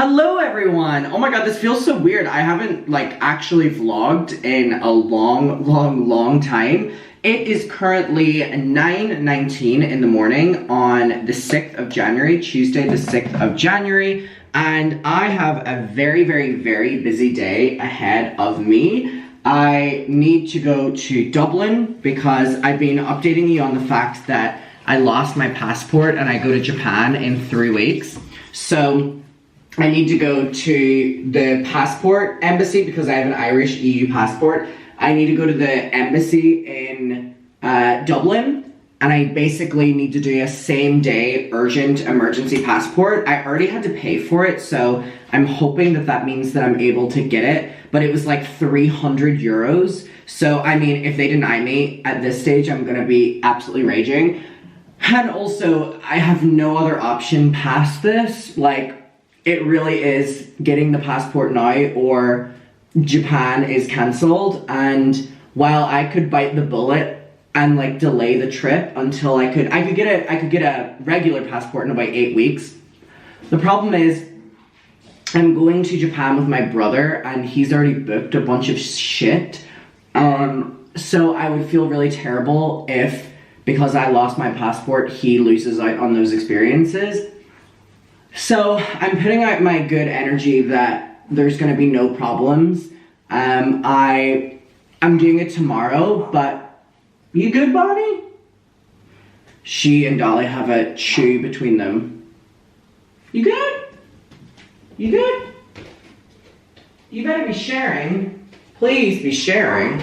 Hello everyone! Oh my god, this feels so weird. I haven't actually vlogged in a long time. It is currently 9:19 in the morning on the 6th of January, Tuesday the 6th of January, and I have a very busy day ahead of me. I need to go to Dublin because I've been updating you on the fact that I lost my passport and I go to Japan in 3 weeks. So I need to go to the passport embassy because I have an Irish EU passport. I need to go to the embassy in Dublin, and I basically need to do a same-day urgent emergency passport. I already had to pay for it, so I'm hoping that that means that I'm able to get it, but it was like 300 euros. So, I mean, if they deny me at this stage, I'm gonna be absolutely raging. And also, I have no other option past this. It really is getting the passport now or Japan is cancelled, and while I could bite the bullet and delay the trip until I could get a regular passport in about 8 weeks. The problem is I'm going to Japan with my brother and he's already booked a bunch of shit. So I would feel really terrible if, because I lost my passport, he loses out on those experiences. So I'm putting out my good energy that there's gonna be no problems. I'm doing it tomorrow, but you good, Bonnie? She and Dolly have a chew between them. You good? You good? You better be sharing. Please be sharing.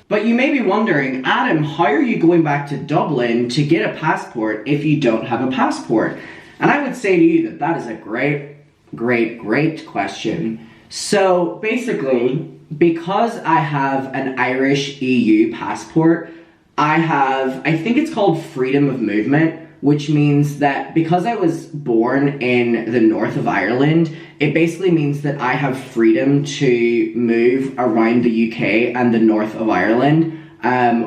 But you may be wondering, Adam, how are you going back to Dublin to get a passport if you don't have a passport? And I would say to you that that is a great question. So basically, because I have an Irish EU passport, I think it's called freedom of movement, which means that because I was born in the north of Ireland, it basically means that I have freedom to move around the UK and the north of Ireland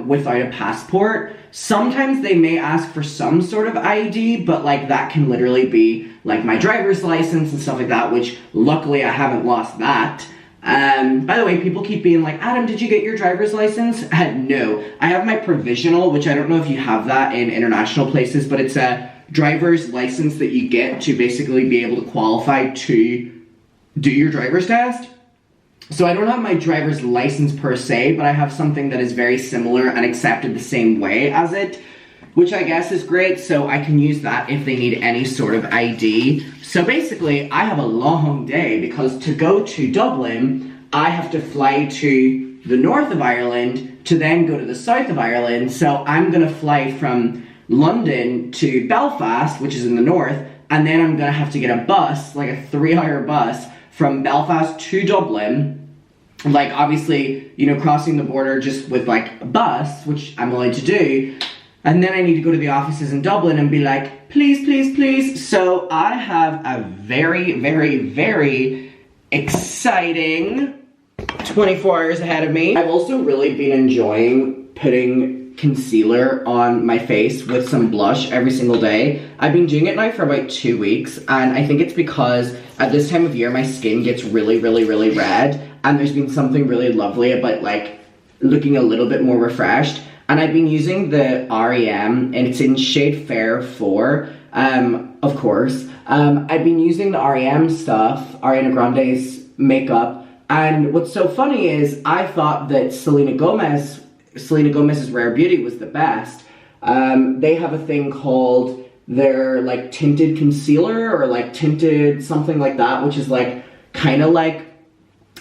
without a passport. Sometimes they may ask for some sort of ID, but that can literally be my driver's license and stuff like that, which luckily I haven't lost that. By the way, people keep being like, Adam, did you get your driver's license? No, I have my provisional, which I don't know if you have that in international places, but it's a driver's license that you get to basically be able to qualify to do your driver's test. So I don't have my driver's license per se, but I have something that is very similar and accepted the same way as it, which I guess is great, so I can use that if they need any sort of ID. So basically, I have a long day because to go to Dublin, I have to fly to the north of Ireland to then go to the south of Ireland. So I'm gonna fly from London to Belfast, which is in the north, and then I'm gonna have to get a bus, a 3-hour bus, from Belfast to Dublin. Obviously, crossing the border just with a bus, which I'm allowed to do. And then I need to go to the offices in Dublin and be like, please. So I have a very exciting 24 hours ahead of me. I've also really been enjoying putting concealer on my face with some blush every single day. I've been doing it now for about 2 weeks, and I think it's because at this time of year my skin gets really red, and there's been something really lovely about looking a little bit more refreshed. And I've been using the REM, and it's in shade Fair 4, of course. I've been using the REM stuff, Ariana Grande's makeup, and what's so funny is I thought that Selena Gomez's Rare Beauty was the best. They have a thing called their tinted concealer or tinted something like that, which is kind of like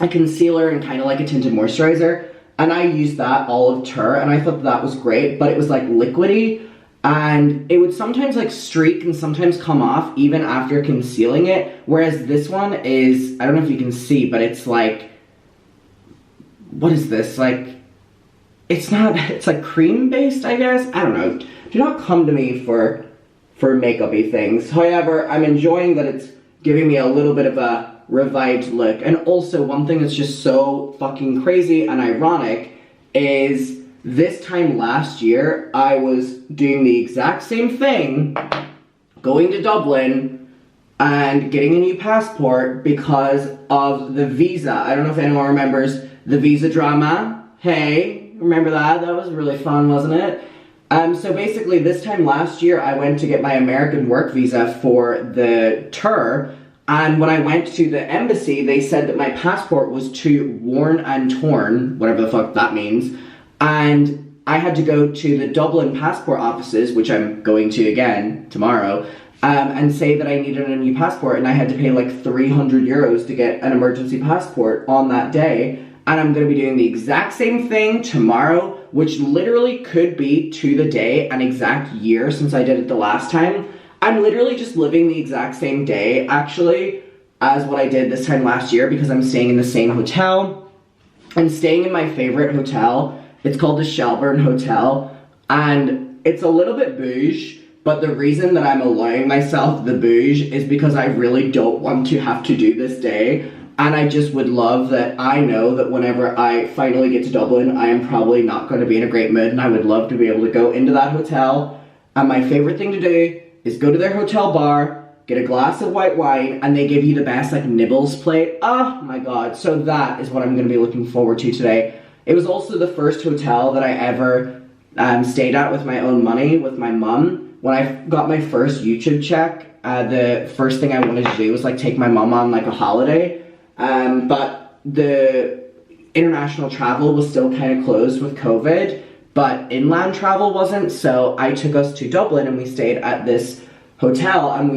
a concealer and kind of like a tinted moisturizer. And I used that olive tour, and I thought that was great, but it was liquidy, and it would sometimes streak and sometimes come off even after concealing it, whereas this one is, I don't know if you can see, but it's what is this? It's cream based, I guess? I don't know. Do not come to me for makeup-y things. However, I'm enjoying that it's giving me a little bit of a revived look. And also, one thing that's just so fucking crazy and ironic is this time last year, I was doing the exact same thing, going to Dublin, and getting a new passport because of the visa. I don't know if anyone remembers the visa drama. Hey, remember that? That was really fun, wasn't it? So basically this time last year I went to get my American work visa for the tour, and when I went to the embassy they said that my passport was too worn and torn, whatever the fuck that means, and I had to go to the Dublin passport offices, which I'm going to again tomorrow, and say that I needed a new passport, and I had to pay like 300 euros to get an emergency passport on that day. And I'm going to be doing the exact same thing tomorrow, which literally could be to the day an exact year since I did it the last time. I'm literally just living the exact same day, actually, as what I did this time last year, because I'm staying in the same hotel. I'm staying in my favorite hotel. It's called the Shelburne Hotel, and it's a little bit bouge, but the reason that I'm allowing myself the bouge is because I really don't want to have to do this day. And I just would love that I know that whenever I finally get to Dublin, I am probably not going to be in a great mood, and I would love to be able to go into that hotel. And my favorite thing to do is go to their hotel bar, get a glass of white wine, and they give you the best like nibbles plate. Oh my god. So that is what I'm going to be looking forward to today. It was also the first hotel that I ever stayed at with my own money with my mum. When I got my first YouTube check, the first thing I wanted to do was like take my mum on like a holiday. But the international travel was still kind of closed with COVID, but inland travel wasn't, so I took us to Dublin and we stayed at this hotel, and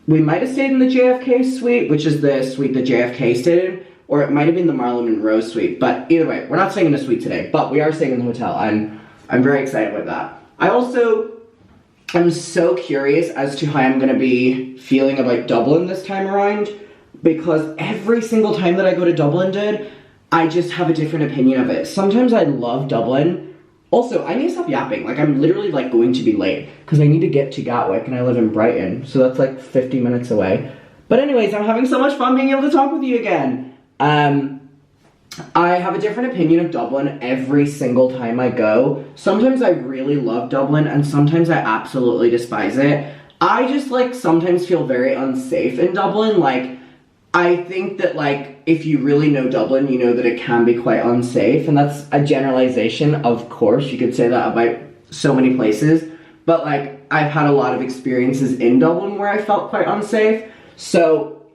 we might have stayed in the JFK suite, which is the suite that JFK stayed in, or it might have been the Marilyn Monroe suite, but either way, we're not staying in the suite today, but we are staying in the hotel, and I'm very excited with that. I also am so curious as to how I'm going to be feeling about Dublin this time around, because every single time that I go to Dublin, dude, I just have a different opinion of it. Sometimes I love Dublin. Also, I need to stop yapping. Like, I'm literally, like, going to be late, because I need to get to Gatwick, and I live in Brighton, so that's, like, 50 minutes away. But anyways, I'm having so much fun being able to talk with you again. I have a different opinion of Dublin every single time I go. Sometimes I really love Dublin, and sometimes I absolutely despise it. I just, like, sometimes feel very unsafe in Dublin. Like, I think that, like, if you really know Dublin, you know that it can be quite unsafe, and that's a generalization, of course. You could say that about so many places, but, like, I've had a lot of experiences in Dublin where I felt quite unsafe, so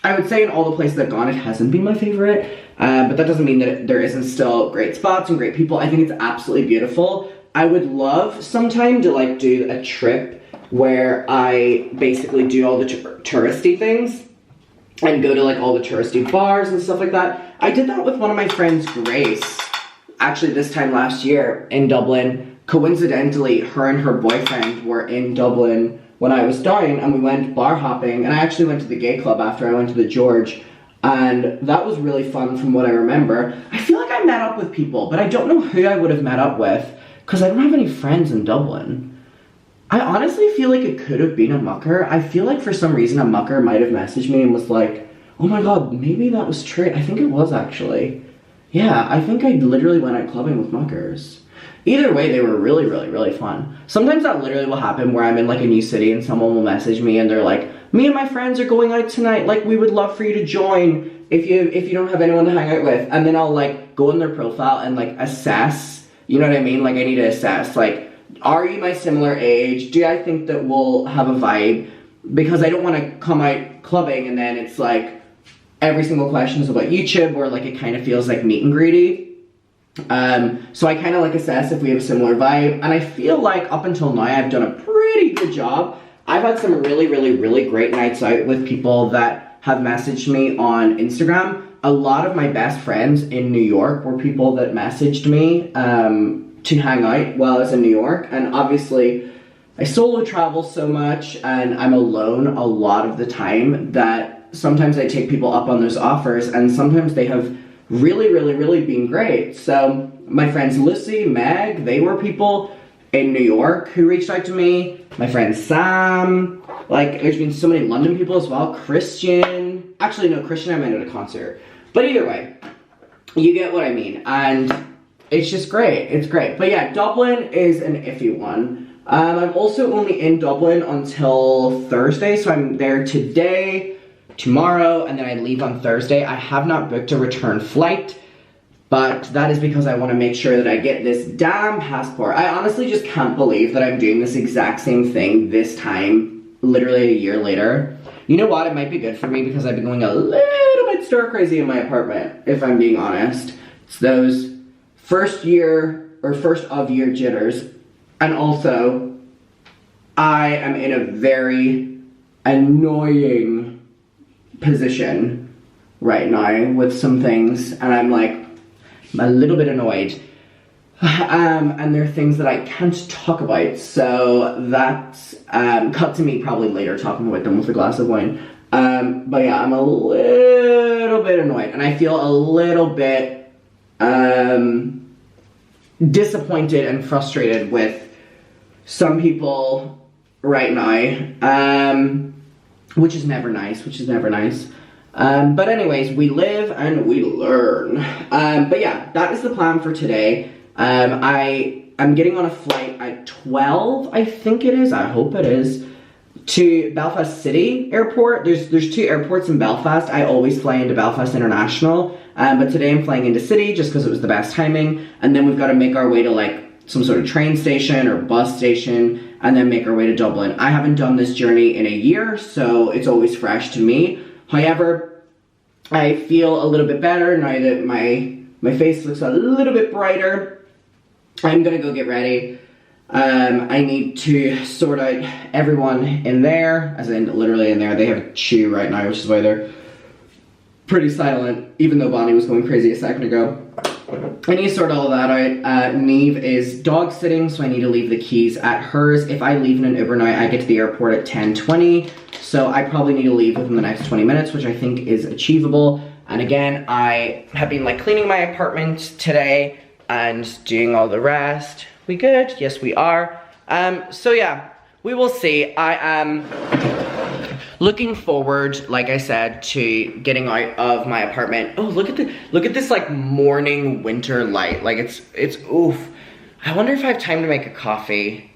I would say in all the places I've gone, it hasn't been my favorite, but that doesn't mean that there isn't still great spots and great people. I think it's absolutely beautiful. I would love sometime to, like, do a trip where I basically do all the touristy things, and go to like all the touristy bars and stuff like that. I did that with one of my friends, Grace, actually this time last year in Dublin. Coincidentally, her and her boyfriend were in Dublin when I was down, and we went bar hopping, and I actually went to the gay club after I went to the George, and that was really fun from what I remember. I feel like I met up with people, but I don't know who I would have met up with, because I don't have any friends in Dublin. I honestly feel like it could have been a mucker. I feel like for some reason a mucker might have messaged me and was like, oh my god, maybe that was true. I think it was actually. Yeah, I think I literally went out clubbing with muckers. Either way, they were really, really, really fun. Sometimes that literally will happen where I'm in like a new city and someone will message me and they're like, me and my friends are going out tonight, like we would love for you to join if you don't have anyone to hang out with. And then I'll like go on their profile and like assess, you know what I mean? Like I need to assess, like, are you my similar age? Do I think that we'll have a vibe? Because I don't want to come out clubbing and then it's like every single question is about YouTube, or like it kind of feels like meet and greedy. So I kind of like assess if we have a similar vibe, and I feel like up until now I've done a pretty good job. I've had some really, really, really great nights out with people that have messaged me on Instagram. A lot of my best friends in New York were people that messaged me to hang out while I was in New York, and obviously I solo travel so much and I'm alone a lot of the time that sometimes I take people up on those offers, and sometimes they have really, really, really been great. So my friends Lucy, Meg, they were people in New York who reached out to me. My friend Sam, like there's been so many London people as well. Christian, actually no, Christian I met at a concert. But either way, you get what I mean, and it's just great. It's great. But yeah, Dublin is an iffy one. I'm also only in Dublin until Thursday, so I'm there today, tomorrow, and then I leave on Thursday. I have not booked a return flight, but that is because I want to make sure that I get this damn passport. I honestly just can't believe that I'm doing this exact same thing this time, literally a year later. You know what? It might be good for me because I've been going a little bit stir crazy in my apartment, if I'm being honest. It's those first of year jitters. And also, I am in a very annoying position right now with some things, and I'm like a little bit annoyed. And there are things that I can't talk about, so that's cut to me probably later talking about them with a glass of wine. But yeah, I'm a little bit annoyed, and I feel a little bit disappointed and frustrated with some people right now, which is never nice, but anyways, we live and we learn. But yeah, that is the plan for today. I'm getting on a flight at 12, I think it is, I hope it is, to Belfast City Airport. There's two airports in Belfast. I always fly into Belfast International, but today I'm flying into City just because it was the best timing, and then we've got to make our way to like some sort of train station or bus station, and then make our way to Dublin. I haven't done this journey in a year, so it's always fresh to me. However, I feel a little bit better now that my face looks a little bit brighter. I'm gonna go get ready. I need to sort out everyone in there, as in literally in there. They have a chew right now, which is why they're pretty silent, even though Bonnie was going crazy a second ago. I need to sort all of that out. Neve is dog sitting, so I need to leave the keys at hers. If I leave in an Uber now, I get to the airport at 10:20, so I probably need to leave within the next 20 minutes, which I think is achievable. And again, I have been like cleaning my apartment today and doing all the rest. We good? Yes, we are. So yeah, we will see. I am looking forward, like I said, to getting out of my apartment. Oh, look at this like morning winter light. Like it's oof. I wonder if I have time to make a coffee.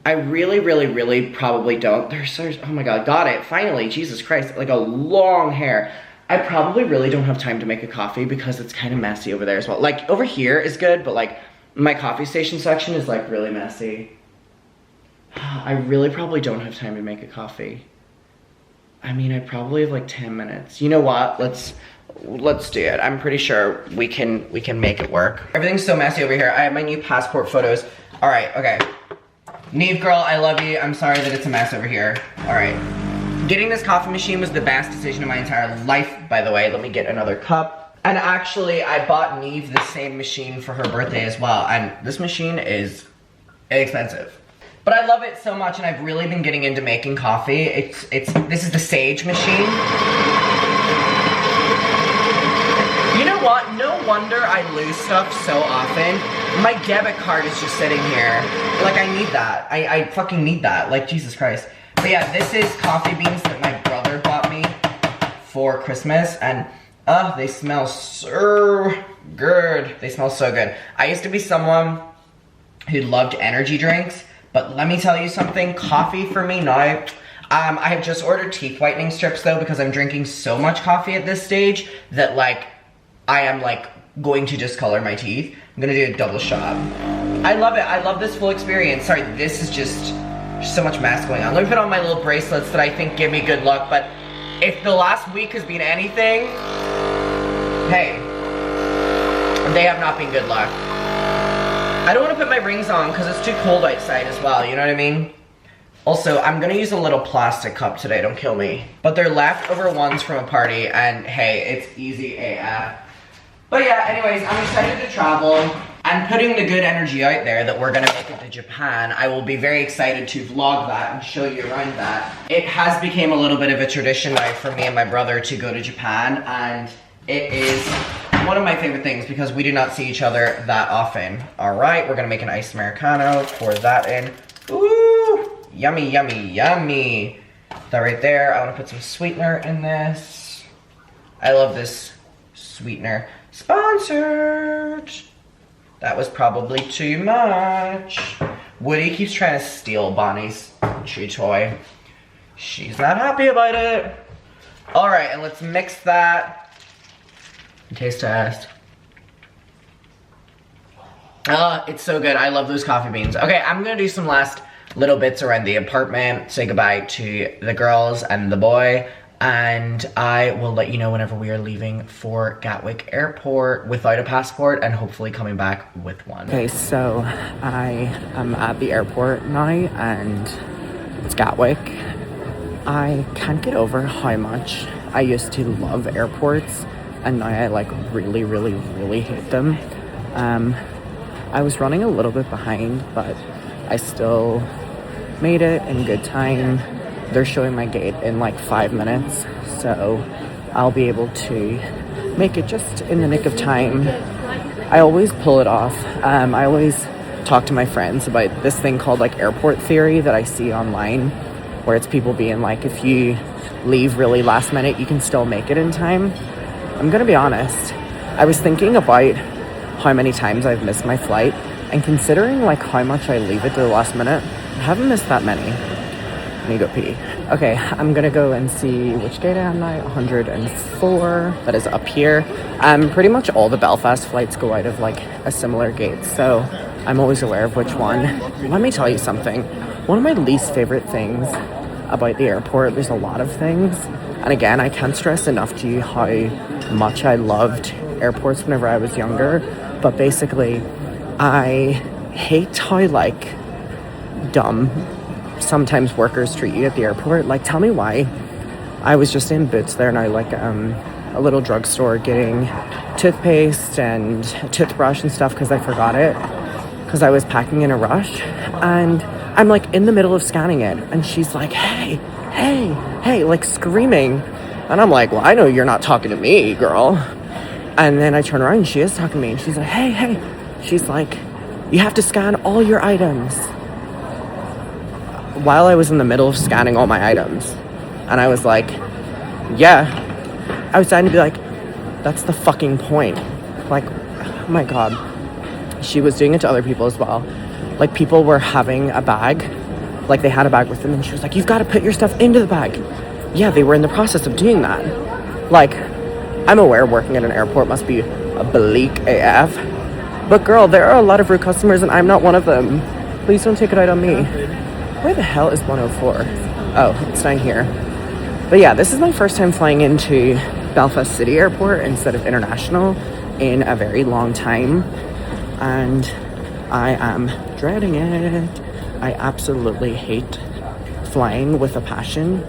I really probably don't. Oh my god, got it, finally, Jesus Christ, like a long hair. I probably really don't have time to make a coffee because it's kind of messy over there as well. Like over here is good, but like my coffee station section is like really messy. I really probably don't have time to make a coffee. I mean, I probably have like 10 minutes. You know what? Let's do it. I'm pretty sure we can make it work. Everything's so messy over here. I have my new passport photos. All right, okay. Neve girl, I love you. I'm sorry that it's a mess over here. All right. Getting this coffee machine was the best decision of my entire life, by the way. Let me get another cup. And actually, I bought Neve the same machine for her birthday as well. And this machine is expensive. But I love it so much, and I've really been getting into making coffee. This is the Sage machine. You know what? No wonder I lose stuff so often. My debit card is just sitting here. Like, I need that. I fucking need that. Like, Jesus Christ. But yeah, this is coffee beans that my brother bought me for Christmas, and they smell so good. They smell so good. I used to be someone who loved energy drinks, but let me tell you something, coffee for me now. I have just ordered teeth whitening strips though, because I'm drinking so much coffee at this stage that like, I am like going to discolor my teeth. I'm gonna do a double shot. I love it, I love this full experience. Sorry, this is just so much mess going on. Let me put on my little bracelets that I think give me good luck, but if the last week has been anything, hey, they have not been good luck. I don't want to put my rings on because it's too cold outside as well, you know what I mean? Also, I'm gonna use a little plastic cup today, don't kill me. But they're leftover ones from a party, and hey, it's easy AF. But yeah, anyways, I'm excited to travel. I'm putting the good energy out there that we're gonna make it to Japan. I will be very excited to vlog that and show you around that. It has become a little bit of a tradition now for me and my brother to go to Japan, and it is one of my favorite things because we do not see each other that often. All right, we're gonna make an iced Americano, pour that in. Ooh, yummy, yummy, yummy. That right there, I wanna put some sweetener in this. I love this sweetener. Sponsored. That was probably too much. Woody keeps trying to steal Bonnie's chew toy. She's not happy about it. All right, and let's mix that. Taste test. It's so good. I love those coffee beans. Okay, I'm gonna do some last little bits around the apartment, say goodbye to the girls and the boy, and I will let you know whenever we are leaving for Gatwick Airport without a passport and hopefully coming back with one. Okay, so I am at the airport now and it's Gatwick. I can't get over how much I used to love airports and now I like really, really, really hate them. I was running a little bit behind, but I still made it in good time. They're showing my gate in like 5 minutes, so I'll be able to make it just in the nick of time. I always pull it off. I always talk to my friends about this thing called like airport theory that I see online, where it's people being like, if you leave really last minute, you can still make it in time. I'm gonna be honest, I was thinking about how many times I've missed my flight, and considering like how much I leave it to the last minute, I haven't missed that many. Let me go pee. Okay, I'm gonna go and see which gate I am now. 104, that is up here. Pretty much all the Belfast flights go out of like a similar gate, so I'm always aware of which one. Let me tell you something. One of my least favorite things about the airport, there's a lot of things, and again, I can't stress enough to you how much I loved airports whenever I was younger, but basically, I hate how like dumb sometimes workers treat you at the airport. Like, tell me why. I was just in Boots there now, like a little drugstore getting toothpaste and a toothbrush and stuff because I forgot it because I was packing in a rush, and I'm like in the middle of scanning it and she's like, hey, like screaming, and I'm like, well, I know you're not talking to me, girl. And then I turn around and she is talking to me and she's like, hey, she's like, you have to scan all your items, while I was in the middle of scanning all my items. And I was like, yeah. I was starting to be like, that's the fucking point. Like, oh my God. She was doing it to other people as well. Like, people were having a bag, like they had a bag with them, and she was like, you've got to put your stuff into the bag. Yeah, they were in the process of doing that. Like, I'm aware working at an airport must be a bleak AF, but girl, there are a lot of rude customers and I'm not one of them. Please don't take it out on me. Where the hell is 104? Oh, it's down here. But yeah, this is my first time flying into Belfast City Airport instead of International in a very long time, and I am dreading it. I absolutely hate flying with a passion,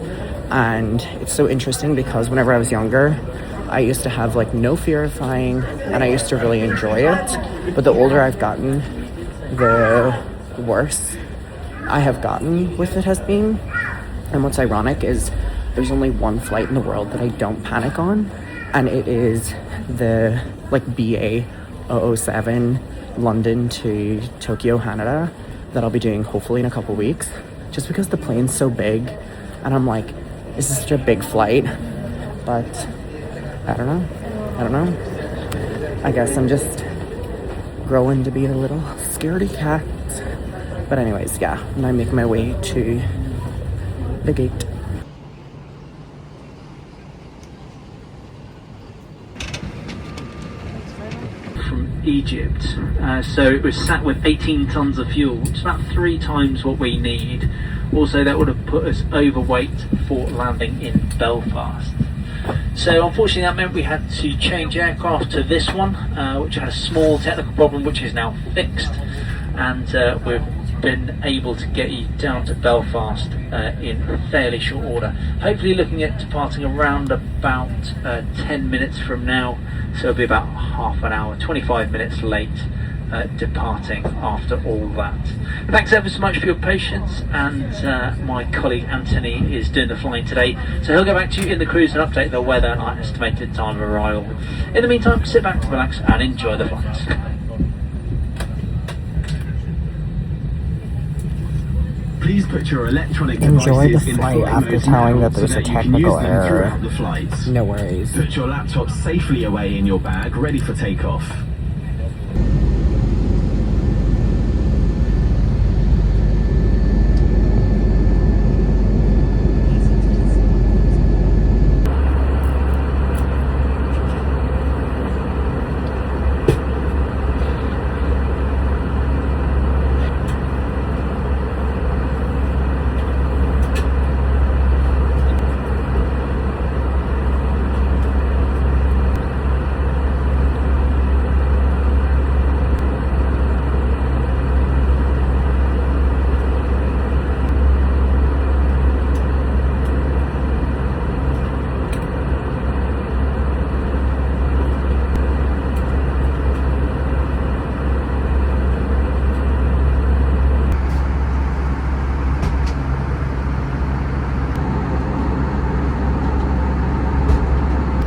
and it's so interesting because whenever I was younger, I used to have like no fear of flying and I used to really enjoy it, but the older I've gotten, the worse I have gotten with it has been. And what's ironic is there's only one flight in the world that I don't panic on, and it is the like BA 007 London to Tokyo, Haneda, that I'll be doing hopefully in a couple weeks, just because the plane's so big and I'm like, this is such a big flight. But I don't know. I guess I'm just growing to be a little scaredy cat. But anyways, yeah, and I'm making my way to the gate. From Egypt, so it was sat with 18 tons of fuel. It's about 3 times what we need. Also, that would have put us overweight for landing in Belfast. So unfortunately that meant we had to change aircraft to this one, which had a small technical problem which is now fixed, and we've been able to get you down to Belfast in fairly short order. Hopefully looking at departing around about 10 minutes from now, so it'll be about half an hour, 25 minutes late departing after all that. Thanks ever so much for your patience, and my colleague Anthony is doing the flying today, so he'll go back to you in the cruise and update the weather and our estimated time of arrival. In the meantime, sit back, relax and enjoy the flight. Please put your electronic Enjoy the devices in flight flight after mode telling now that so there's a that you can technical use them error. throughout the flights. No worries. Put your laptop safely away in your bag, ready for takeoff.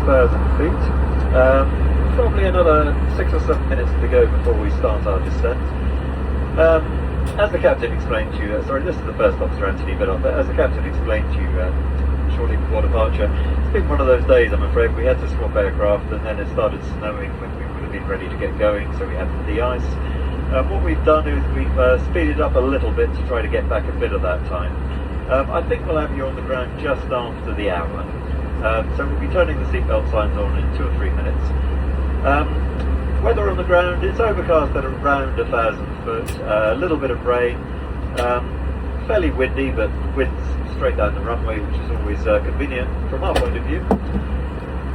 feet. Probably another 6 or 7 minutes to go before we start our descent. As the captain explained to you, sorry, this is the first officer, Anthony, but as the captain explained to you shortly before departure, it's been one of those days, I'm afraid. We had to swap aircraft, and then it started snowing when we would have been ready to get going, so we had to de-ice. What we've done is we've speeded up a little bit to try to get back a bit of that time. I think we'll have you on the ground just after the hour. So we'll be turning the seatbelt signs on in 2 or 3 minutes. Weather on the ground, it's overcast at around 1,000 foot, a little bit of rain, fairly windy, but wind's straight down the runway, which is always convenient from our point of view.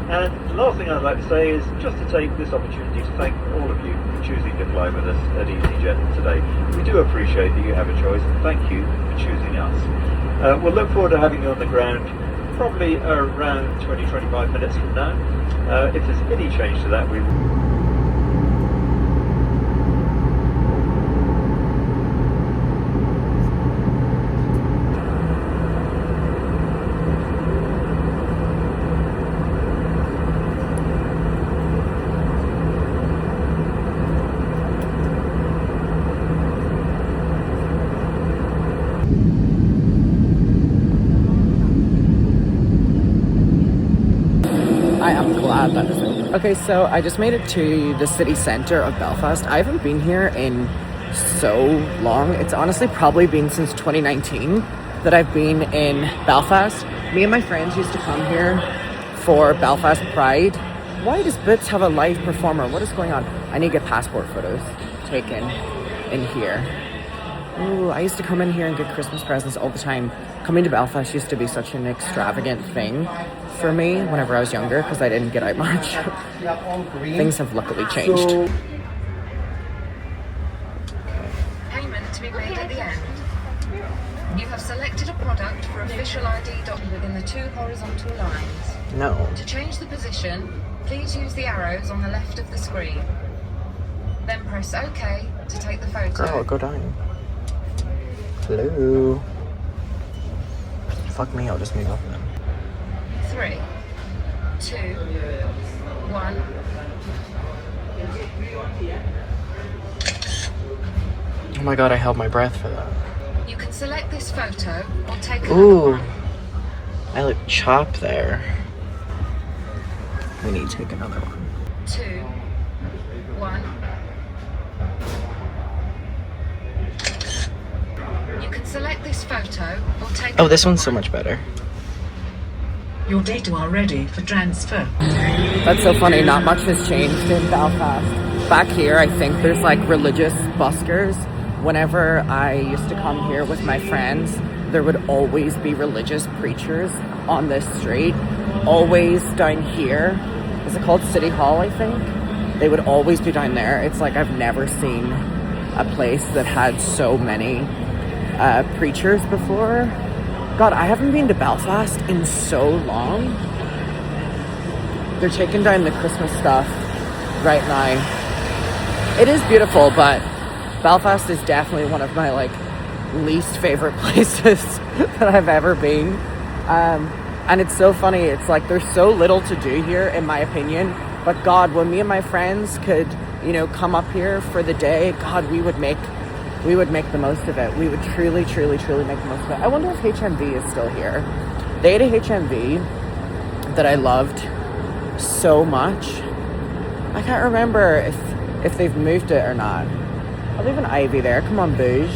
And the last thing I'd like to say is just to take this opportunity to thank all of you for choosing to fly with us at EasyJet today. We do appreciate that you have a choice, and thank you for choosing us. We'll look forward to having you on the ground probably around 20-25 minutes from now. If there's any change to that, we will... I am glad that is over. Okay, so I just made it to the city center of Belfast. I haven't been here in so long. It's honestly probably been since 2019 that I've been in Belfast. Me and my friends used to come here for Belfast Pride. Why does Boots have a live performer? What is going on? I need to get passport photos taken in here. Ooh, I used to come in here and get Christmas presents all the time. Coming to Belfast used to be such an extravagant thing for me whenever I was younger because I didn't get out much. Things have luckily changed. Payment to be made at the end. You have selected a product for official ID document within the 2 horizontal lines. No. To change the position, please use the arrows on the left of the screen. Then press OK to take the photo. Girl, go down. Hello. Fuck me, I'll just move up then. 3, 2, 1. Oh my god, I held my breath for that. You can select this photo or take another Ooh. one. I look chop there. We need to take another one. 2, 1. You can select this photo or take Oh, this another one's so one. much better. Your data are ready for transfer. That's so funny, not much has changed in Belfast. Back here, I think there's like religious buskers. Whenever I used to come here with my friends, there would always be religious preachers on this street. Always down here. Is it called City Hall, I think? They would always be down there. It's like I've never seen a place that had so many preachers before. God, I haven't been to Belfast in so long. They're taking down the Christmas stuff right now. It is beautiful, but Belfast is definitely one of my like least favorite places that I've ever been. And it's so funny. It's like there's so little to do here, in my opinion. But God, when me and my friends could, you know, come up here for the day, God, we would make the most of it. We would truly, truly, truly make the most of it. I wonder if HMV is still here. They had a HMV that I loved so much. I can't remember if they've moved it or not. I'll leave an Ivy there. Come on, Bouge.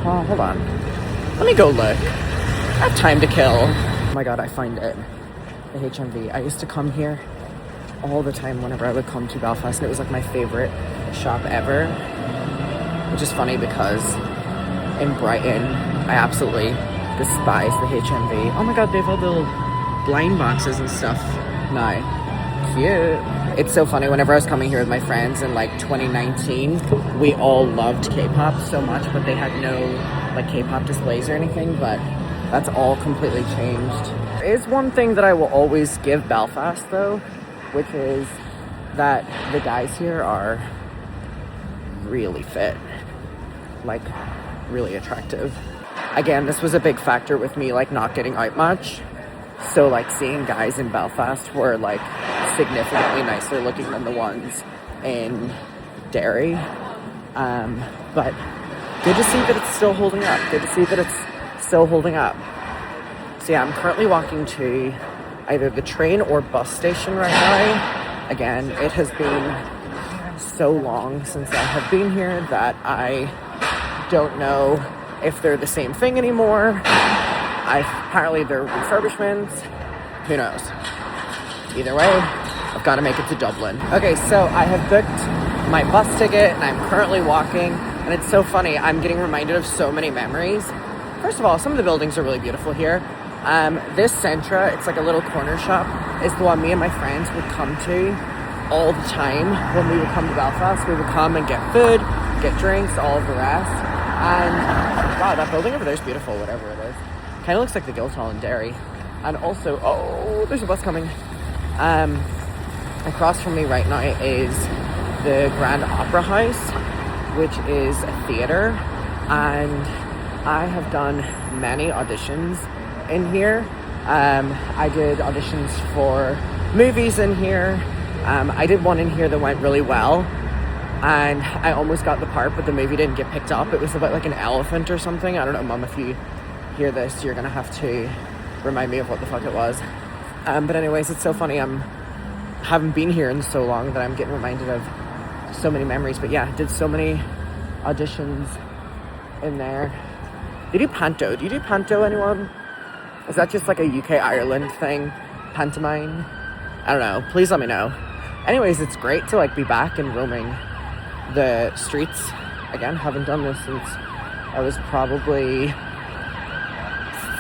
Oh, hold on. Let me go look. I have time to kill. Oh my god, I find it. The HMV. I used to come here all the time whenever I would come to Belfast, and it was like my favorite shop ever. Which is funny because in Brighton, I absolutely despise the HMV. Oh my god, they have all the little blind boxes and stuff now. Cute. It's so funny, whenever I was coming here with my friends in like 2019, we all loved K-pop so much, but they had no like K-pop displays or anything, but that's all completely changed. There is one thing that I will always give Belfast though, which is that the guys here are really fit, like really attractive. Again, this was a big factor with me like not getting out much, So like seeing guys in Belfast were like significantly nicer looking than the ones in Derry. But good to see that it's still holding up. Good to see that it's still holding up. So yeah, I'm currently walking to either the train or bus station right now. Again, it has been so long since I have been here that I don't know if they're the same thing anymore. Apparently they're refurbishments. Who knows? Either way, I've got to make it to Dublin. Okay, so I have booked my bus ticket and I'm currently walking. And it's so funny, I'm getting reminded of so many memories. First of all, some of the buildings are really beautiful here. This Centra, it's like a little corner shop, is the one me and my friends would come to all the time when we would come to Belfast. We would come and get food, get drinks, all of the rest. And wow, that building over there is beautiful, whatever it is. Kind of looks like the Guildhall in Derry. And also, oh, there's a bus coming. Across from me right now is the Grand Opera House, which is a theatre. And I have done many auditions in here. I did auditions for movies in here. I did one in here that went really well. And I almost got the part, but the movie didn't get picked up. It was about like an elephant or something. I don't know, Mum, if you hear this, you're gonna have to remind me of what the fuck it was. But anyways, it's so funny. Haven't been here in so long that I'm getting reminded of so many memories. But yeah, did so many auditions in there. They do panto. Do you do panto, anyone? Is that just like a UK Ireland thing? Pantomime? I don't know. Please let me know. Anyways, it's great to like be back and roaming the streets again. Haven't done this since I was probably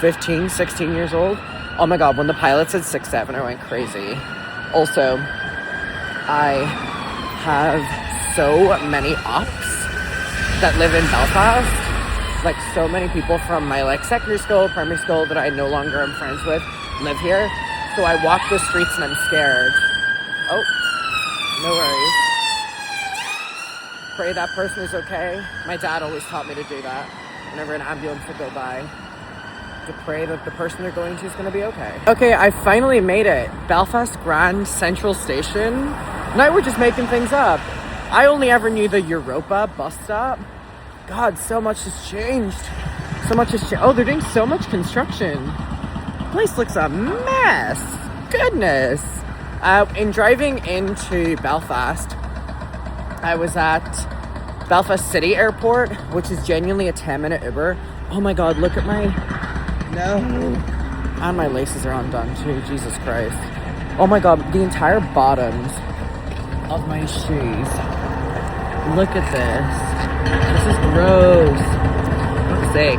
15, 16 years old. Oh my god, when the pilot said 6'7", I went crazy. Also, I have so many ops that live in Belfast. Like so many people from my like secondary school, primary school that I no longer am friends with live here. So I walk the streets and I'm scared. Oh, no worries. Pray that person is okay. My dad always taught me to do that whenever an ambulance would go by. To pray that the person they're going to is going to be okay. Okay, I finally made it. Belfast Grand Central Station. Now we're just making things up. I only ever knew the Europa bus stop. God, so much has changed. So much has changed. Oh, they're doing so much construction. The place looks a mess. Goodness. In driving into Belfast, I was at Belfast City Airport, which is genuinely a 10-minute Uber. Oh my god, look at my... No. And my laces are undone too, Jesus Christ. Oh my god, the entire bottoms of my shoes. Look at this. This is gross. For fuck's sake.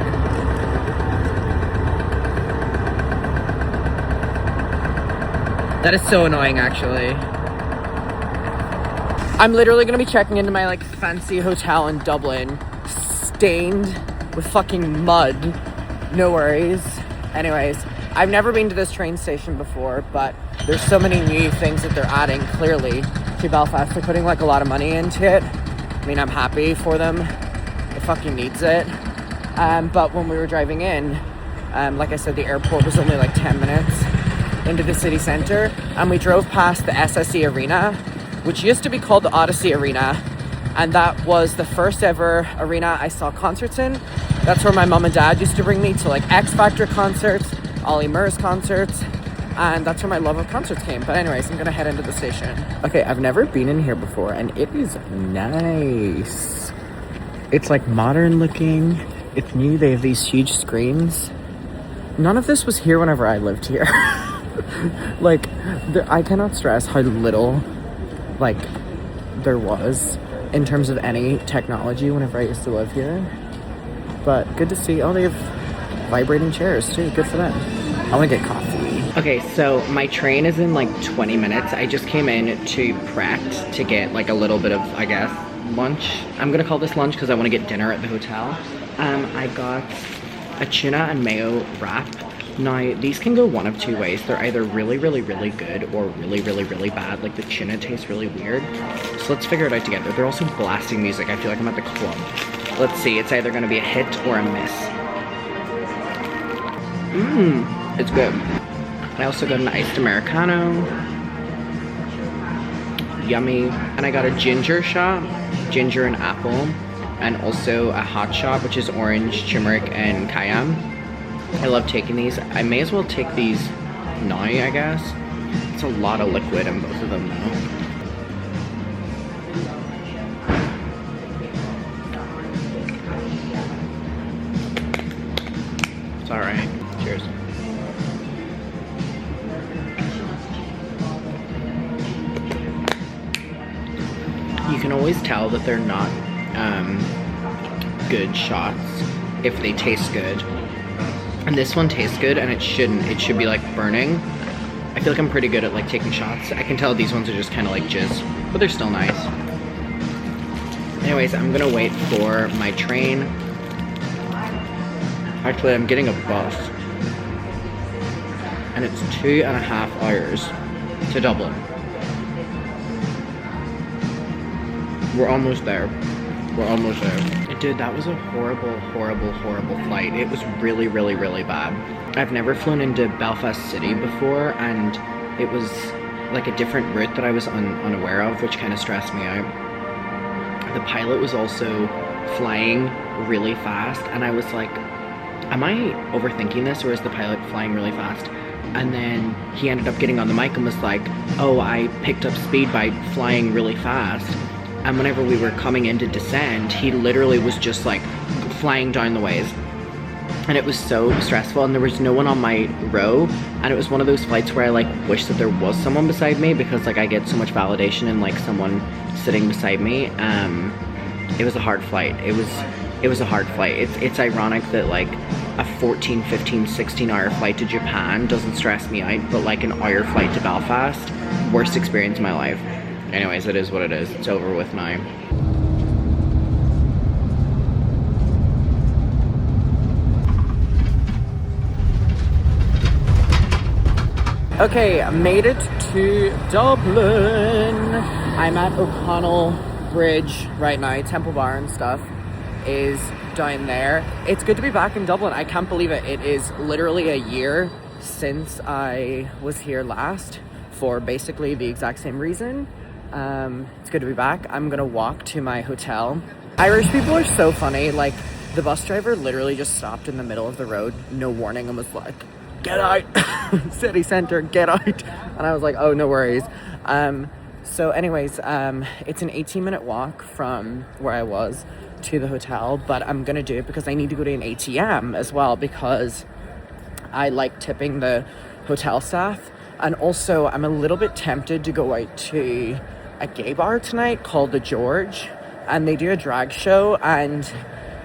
That is so annoying, actually. I'm literally gonna be checking into my like fancy hotel in Dublin, stained with fucking mud. No worries. Anyways, I've never been to this train station before, but there's so many new things that they're adding, clearly, to Belfast. They're putting like a lot of money into it. I mean, I'm happy for them. It fucking needs it. But when we were driving in, like I said, the airport was only like 10 minutes into the city centre, and we drove past the SSE Arena, which used to be called the Odyssey Arena, and that was the first ever arena I saw concerts in. That's where my mum and dad used to bring me to like X Factor concerts, Ollie Murs concerts, and that's where my love of concerts came. But anyways, I'm gonna head into the station. Okay, I've never been in here before, and it is nice. It's like modern looking, it's new, they have these huge screens. None of this was here whenever I lived here. Like, I cannot stress how little, like, there was in terms of any technology whenever I used to live here. But good to see. Oh, they have vibrating chairs too. Good for them. I want to get coffee. Okay, so my train is in like 20 minutes. I just came in to Pret to get like a little bit of, I guess, lunch. I'm gonna call this lunch because I want to get dinner at the hotel. I got a tuna and mayo wrap. Now, these can go one of two ways. They're either really, really, really good or really, really, really bad. Like the tuna tastes really weird. So let's figure it out together. They're also blasting music. I feel like I'm at the club. Let's see, it's either gonna be a hit or a miss. It's good. I also got an iced Americano. Yummy. And I got a ginger shot, ginger and apple, and also a hot shot, which is orange, turmeric, and cayenne. I love taking these. I may as well take these now, I guess. It's a lot of liquid in both of them though. It's alright. Cheers. You can always tell that they're not good shots if they taste good. And this one tastes good, and it shouldn't. It should be like burning. I feel like I'm pretty good at like taking shots. I can tell these ones are just kind of like jizz, but they're still nice. Anyways, I'm gonna wait for my train. Actually, I'm getting a bus. And it's 2.5 hours to Dublin. We're almost there. We're almost there. Dude, that was a horrible, horrible, horrible flight. It was really, really, really bad. I've never flown into Belfast City before, and it was like a different route that I was unaware of, which kind of stressed me out. The pilot was also flying really fast, and I was like, am I overthinking this, or is the pilot flying really fast? And then he ended up getting on the mic and was like, oh, I picked up speed by flying really fast. And whenever we were coming into descent, he literally was just like flying down the ways. And it was so stressful, and there was no one on my row. And it was one of those flights where I like wish that there was someone beside me, because like I get so much validation in like someone sitting beside me. It was a hard flight. It was a hard flight. It's ironic that like a 14, 15, 16 hour flight to Japan doesn't stress me out, but like an hour flight to Belfast, worst experience of my life. Anyways, it is what it is. It's over with now. Okay, I made it to Dublin. I'm at O'Connell Bridge right now. Temple Bar and stuff is down there. It's good to be back in Dublin. I can't believe it. It is literally a year since I was here last for basically the exact same reason. It's good to be back. I'm gonna walk to my hotel. Irish people are so funny. Like, the bus driver literally just stopped in the middle of the road, no warning, and was like, get out, city center, get out. And I was like, oh, no worries. So anyways, it's an 18-minute walk from where I was to the hotel, but I'm gonna do it because I need to go to an ATM as well, because I like tipping the hotel staff. And also, I'm a little bit tempted to go out to a gay bar tonight called The George, and they do a drag show. And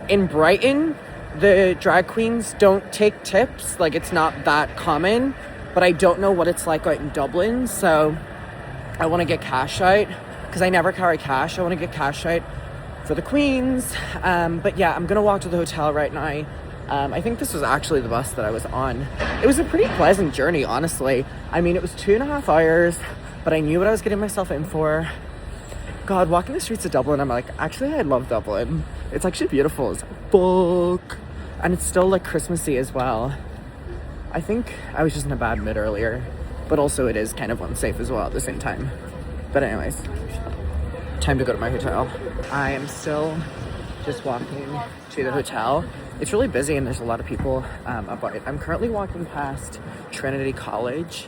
in Brighton, the drag queens don't take tips. Like, it's not that common, but I don't know what it's like out in Dublin. So I want to get cash out because I never carry cash. I want to get cash out for the queens. But yeah, I'm gonna walk to the hotel right now. I think this was actually the bus that I was on. It was a pretty pleasant journey, honestly. I mean, it was 2.5 hours, but I knew what I was getting myself in for. God, walking the streets of Dublin, I'm like, actually, I love Dublin. It's actually beautiful as fuck. And it's still like Christmassy as well. I think I was just in a bad mood earlier, but also it is kind of unsafe as well at the same time. But anyways, time to go to my hotel. I am still just walking to the hotel. It's really busy and there's a lot of people about it. I'm currently walking past Trinity College,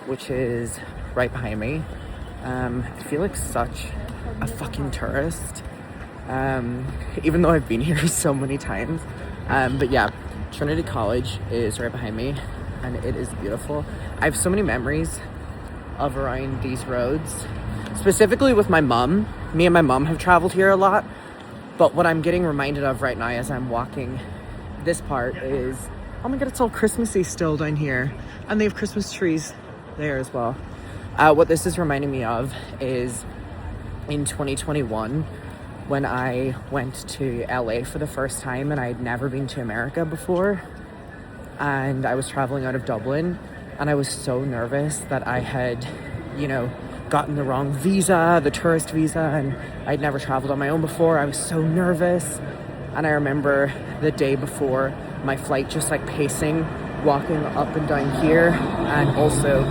which is right behind me. I feel like such a fucking tourist, even though I've been here so many times. But yeah, Trinity College is right behind me and it is beautiful. I have so many memories of around these roads, specifically with my mom. Me and my mom have traveled here a lot. But what I'm getting reminded of right now as I'm walking this part is, oh my god, it's all Christmassy still down here. And they have Christmas trees there as well. What this is reminding me of is in 2021, when I went to LA for the first time and I had never been to America before. And I was traveling out of Dublin and I was so nervous that I had, you know, gotten the wrong visa, the tourist visa, and I'd never traveled on my own before. I was so nervous. And I remember the day before my flight just like pacing walking up and down here, and also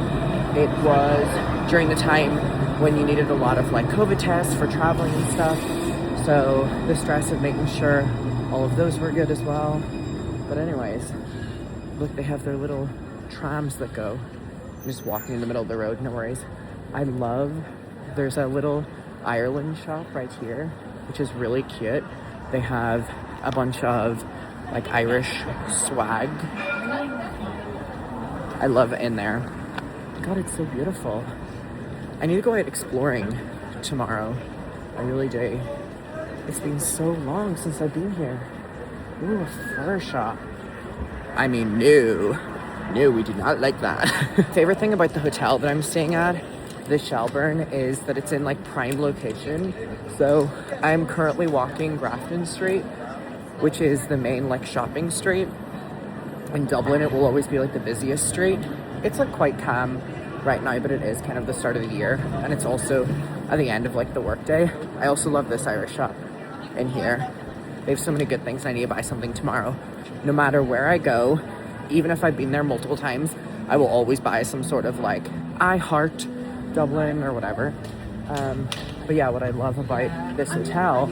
it was during the time when you needed a lot of like COVID tests for traveling and stuff. So the stress of making sure all of those were good as well. But anyways, look, they have their little trams that go. I'm just walking in the middle of the road, no worries. I love, there's a little Ireland shop right here, which is really cute. They have a bunch of like Irish swag. I love it in there. God, it's so beautiful. I need to go out exploring tomorrow. I really do. It's been so long since I've been here. Ooh, a fur shop. I mean, no, we do not like that. Favorite thing about the hotel that I'm staying at, the Shelburne, is that it's in like prime location. So I'm currently walking Grafton Street, which is the main like shopping street. In Dublin, it will always be like the busiest street. It's like quite calm right now, but it is kind of the start of the year, and it's also at the end of like the workday. I also love this Irish shop in here. They have so many good things. I need to buy something tomorrow. No matter where I go, even if I've been there multiple times, I will always buy some sort of like I heart Dublin or whatever. But yeah, what I love about this hotel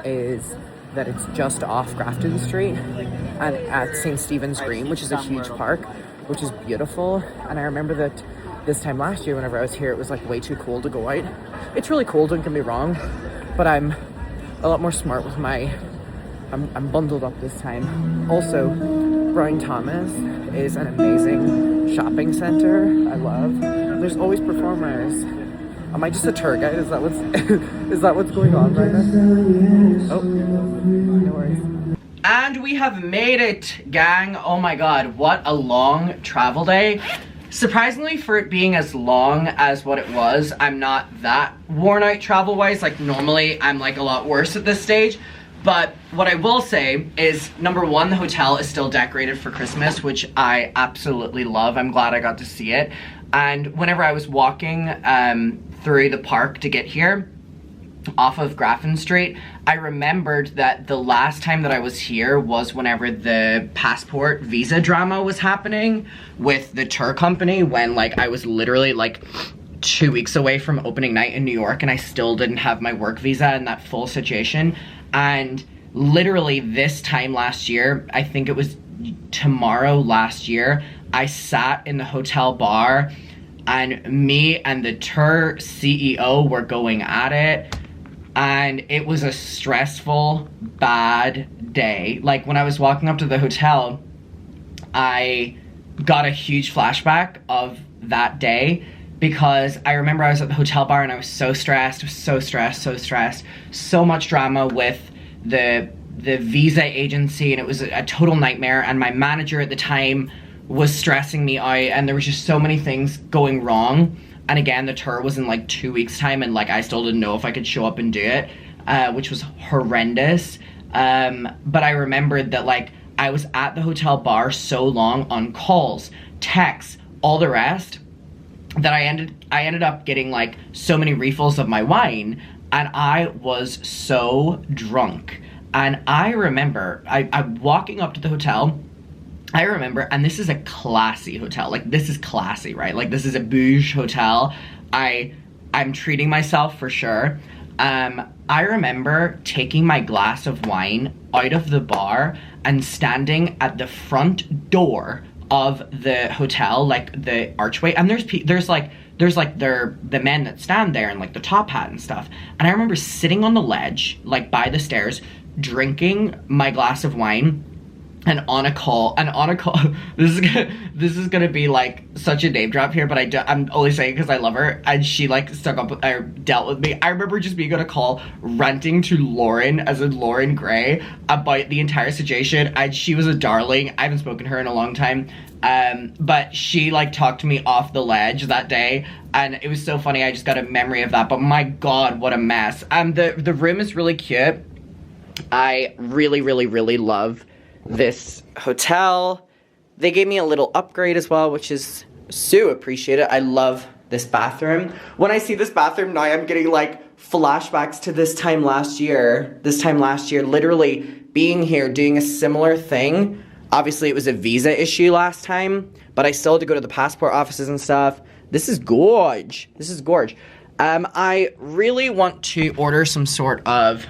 is that it's just off Grafton Street and at St. Stephen's Green, which is a huge park, which is beautiful. And I remember that this time last year, whenever I was here, it was like way too cold to go out. It's really cold, don't get me wrong, but I'm a lot more smart with my, I'm bundled up this time. Also, Brown Thomas is an amazing shopping center. I love. There's always performers. Am I just a tour guide? Is that what's is that what's going on right now? Oh, no worries. And we have made it, gang. Oh my god, what a long travel day. Surprisingly, for it being as long as what it was, I'm not that worn out travel-wise. Like normally, I'm like a lot worse at this stage. But what I will say is, number one, the hotel is still decorated for Christmas, which I absolutely love. I'm glad I got to see it. And whenever I was walking through the park to get here, off of Grafton Street, I remembered that the last time that I was here was whenever the passport visa drama was happening with the tour company, when like I was literally like 2 weeks away from opening night in New York and I still didn't have my work visa and that full situation. And literally this time last year, I think it was tomorrow last year, I sat in the hotel bar and me and the tour CEO were going at it. And it was a stressful, bad day. Like when I was walking up to the hotel, I got a huge flashback of that day, because I remember I was at the hotel bar and I was so stressed, so much drama with the visa agency, and it was a total nightmare. And my manager at the time was stressing me out, and there was just so many things going wrong. And again, the tour was in like 2 weeks time, and like I still didn't know if I could show up and do it, which was horrendous. But I remembered that like I was at the hotel bar so long on calls, texts, all the rest, that I ended up getting like so many refills of my wine, and I was so drunk. And I remember I'm walking up to the hotel. I remember, and this is a classy hotel, like this is classy, right? Like this is a bouge hotel. I'm treating myself for sure. I remember taking my glass of wine out of the bar and standing at the front door of the hotel, like the archway, and there's the men that stand there in like the top hat and stuff. And I remember sitting on the ledge, like by the stairs, drinking my glass of wine. And on a call, this is gonna be like such a name drop here, but I'm only saying because I love her, and she like stuck up or dealt with me. I remember just being on a call ranting to Lauren, as in Lauren Gray, about the entire situation, and she was a darling. I haven't spoken to her in a long time, but she like talked to me off the ledge that day, and it was so funny. I just got a memory of that, but my god, what a mess. The room is really cute. I really love this hotel. They gave me a little upgrade as well, which is so appreciated. I love this bathroom. When I see this bathroom now, I'm getting like flashbacks to this time last year, literally being here doing a similar thing Obviously, it was a visa issue last time, but I still had to go to the passport offices and stuff. This is gorge. This is gorge. I really want to order some sort of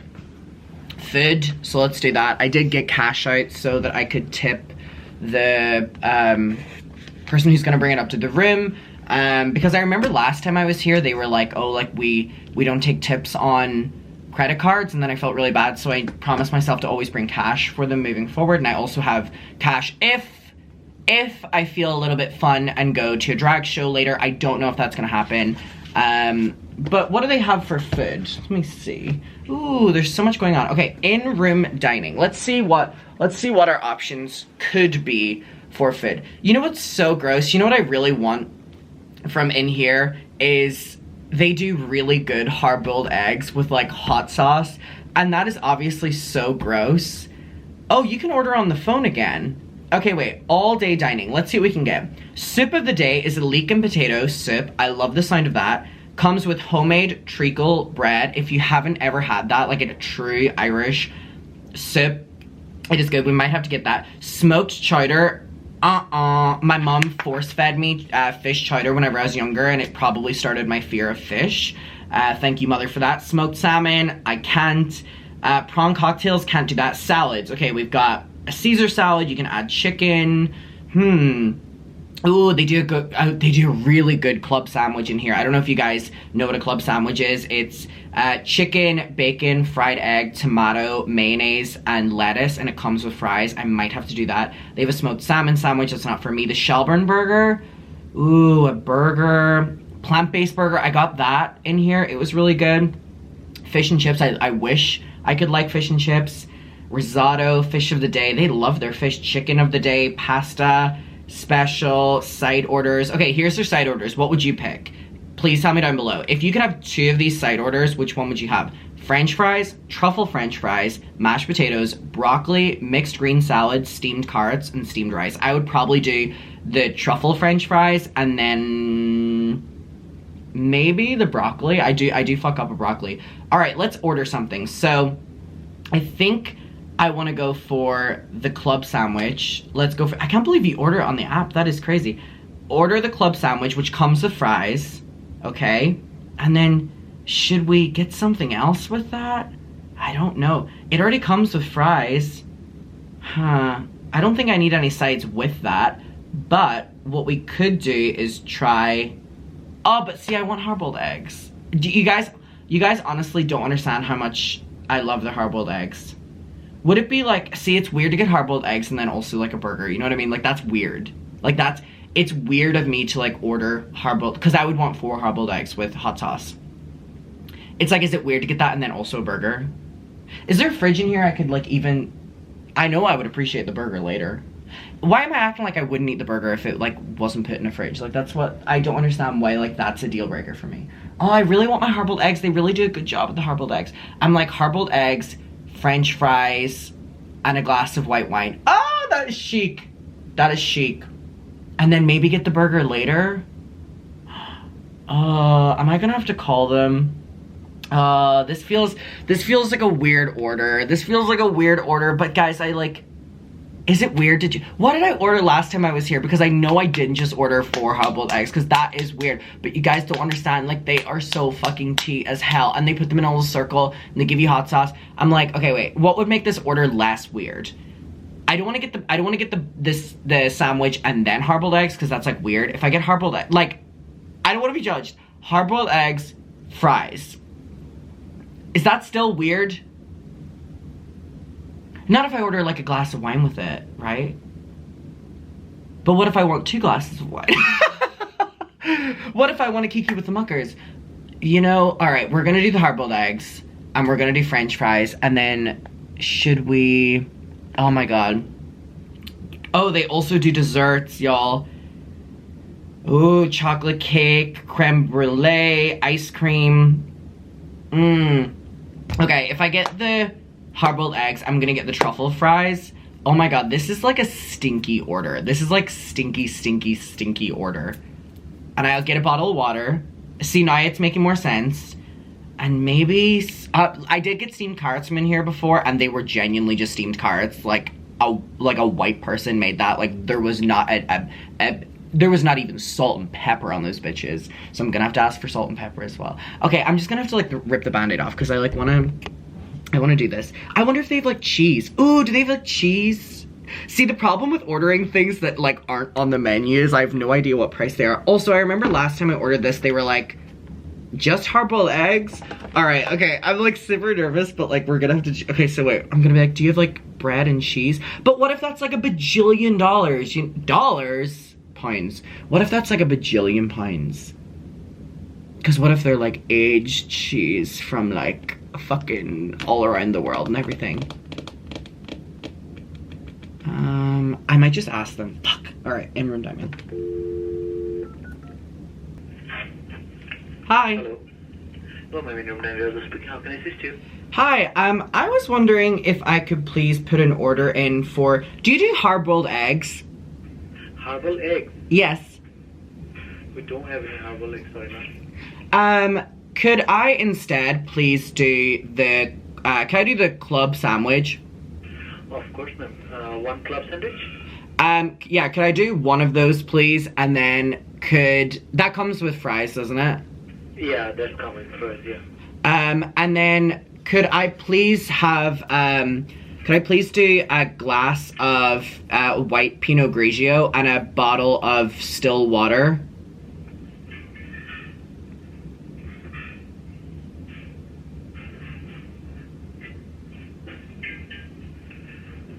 food, so let's do that. I did get cash out so that I could tip the person who's gonna bring it up to the room, because I remember last time I was here, they were like, oh, like we don't take tips on credit cards, and then I felt really bad, so I promised myself to always bring cash for them moving forward, and I also have cash if I feel a little bit fun and go to a drag show later. I don't know if that's gonna happen. But what do they have for food? Let me see. Ooh, there's so much going on. Okay, in-room dining. Let's see what our options could be for food. You know what's so gross? You know what I really want from in here is they do really good hard-boiled eggs with like hot sauce, and that is obviously so gross. Oh, you can order on the phone again. Okay, wait, all day dining. Let's see what we can get. Soup of the day is a leek and potato soup. I love the sound of that. Comes with homemade treacle bread. If you haven't ever had that, like a true Irish soup, it is good. We might have to get that. Smoked chowder. My mom force-fed me fish chowder whenever I was younger, and it probably started my fear of fish. Thank you, mother, for that. Smoked salmon, I can't. Prawn cocktails, can't do that. Salads, okay, we've got a Caesar salad. You can add chicken. Ooh, they do a really good club sandwich in here. I don't know if you guys know what a club sandwich is. It's chicken, bacon, fried egg, tomato, mayonnaise, and lettuce, and it comes with fries. I might have to do that. They have a smoked salmon sandwich. That's not for me. The Shelburne burger. Ooh, a burger. Plant-based burger. I got that in here. It was really good. Fish and chips. I wish I could like fish and chips. Risotto, fish of the day. They love their fish. Chicken of the day, pasta, special, side orders. Okay, here's their side orders. What would you pick? Please tell me down below. If you could have 2 of these side orders, which one would you have? French fries, truffle French fries, mashed potatoes, broccoli, mixed green salad, steamed carrots, and steamed rice. I would probably do the truffle French fries and then maybe the broccoli. I do fuck up a broccoli. All right, let's order something. So I think I want to go for the club sandwich. Let's go for, I can't believe you order it on the app. That is crazy. Order the club sandwich, which comes with fries, okay? And then, should we get something else with that? I don't know. It already comes with fries. Huh. I don't think I need any sides with that. But what we could do is try, oh, but see, I want hard-boiled eggs. You guys honestly don't understand how much I love the hard-boiled eggs. Would it be like, see, it's weird to get hard-boiled eggs and then also like a burger, you know what I mean? Like, that's weird. Like, it's weird of me to like order hard-boiled, because I would want 4 hard-boiled eggs with hot sauce. It's like, is it weird to get that and then also a burger? Is there a fridge in here I could like even, I know I would appreciate the burger later. Why am I acting like I wouldn't eat the burger if it like wasn't put in a fridge? Like, that's what, I don't understand why like that's a deal breaker for me. Oh, I really want my hard-boiled eggs. They really do a good job with the hard-boiled eggs. I'm like, hard-boiled eggs, French fries, and a glass of white wine. Oh, that is chic. That is chic. And then maybe get the burger later. Am I gonna have to call them? This feels like a weird order. This feels like a weird order, but guys, is it weird? What did I order last time I was here? Because I know I didn't just order 4 hard-boiled eggs, because that is weird. But you guys don't understand, like, they are so fucking cheap as hell. And they put them in a little circle, and they give you hot sauce. I'm like, okay, wait, what would make this order less weird? I don't want to get the sandwich and then hard-boiled eggs, because that's, like, weird. If I get hard-boiled eggs, like, I don't want to be judged. Hard-boiled eggs, fries. Is that still weird? Not if I order like a glass of wine with it, right? But what if I want 2 glasses of wine? What if I want to kiki with the muckers? You know, all right, we're gonna do the hard-boiled eggs, and we're gonna do French fries, and then should we, oh my God. Oh, they also do desserts, y'all. Ooh, chocolate cake, creme brulee, ice cream. Okay, if I get the hard-boiled eggs, I'm gonna get the truffle fries. Oh my God, this is like a stinky order. This is like stinky, stinky, stinky order. And I'll get a bottle of water. See, now it's making more sense. And maybe, I did get steamed carrots from in here before, and they were genuinely just steamed carrots. Like, a white person made that. Like, there was not there was not even salt and pepper on those bitches. So I'm gonna have to ask for salt and pepper as well. Okay, I'm just gonna have to like rip the band-aid off because I wanna do this. I wonder if they have like cheese. Ooh, do they have like cheese? See, the problem with ordering things that like aren't on the menu is I have no idea what price they are. Also, I remember last time I ordered this, they were like, just hard-boiled eggs? All right, okay, I'm like super nervous, but like we're gonna have to, okay, so wait, I'm gonna be like, do you have like bread and cheese? But what if that's like a bajillion dollars? Pounds. What if that's like a bajillion pounds? Because what if they're like aged cheese from like fucking all around the world and everything? I might just ask them. Fuck. All right, in-room diamond. Hi. Hello. Hello, my name is speaking. How can I assist you? Hi, I was wondering if I could please put an order in for, do you do hard-boiled eggs? Hard-boiled eggs? Yes. We don't have any hard-boiled eggs, sorry, ma'am. Could I instead please do the, can I do the club sandwich? Of course, ma'am. One club sandwich? Yeah, could I do one of those, please? And then that comes with fries, doesn't it? Yeah, that's coming first, yeah. And then could I please have, could I please do a glass of white Pinot Grigio and a bottle of still water?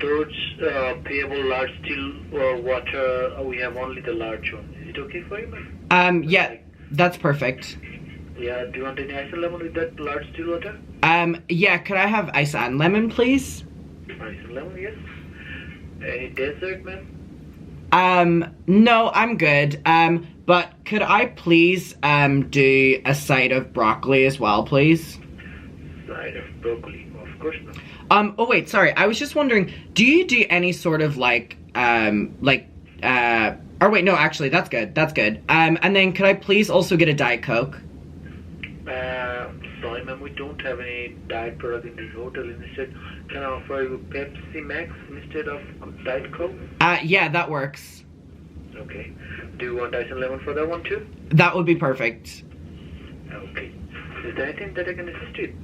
Those payable large still water, we have only the large one. Is it okay for you, ma'am? Yeah, that's perfect. Yeah, do you want any ice and lemon with that large still water? Yeah, could I have ice and lemon, please? Ice and lemon, yes. Any dessert, ma'am? No, I'm good. But could I please, do a side of broccoli as well, please? Side of broccoli, of course, ma'am. Oh wait, sorry, I was just wondering, do you do any sort of like, or wait, no, actually, that's good, and then could I please also get a Diet Coke? Sorry, ma'am, we don't have any diet product in this hotel. Instead, can I offer you Pepsi Max instead of Diet Coke? Yeah, that works. Okay. Do you want ice and lemon for that one too? That would be perfect. Okay. Is there anything that I can assist you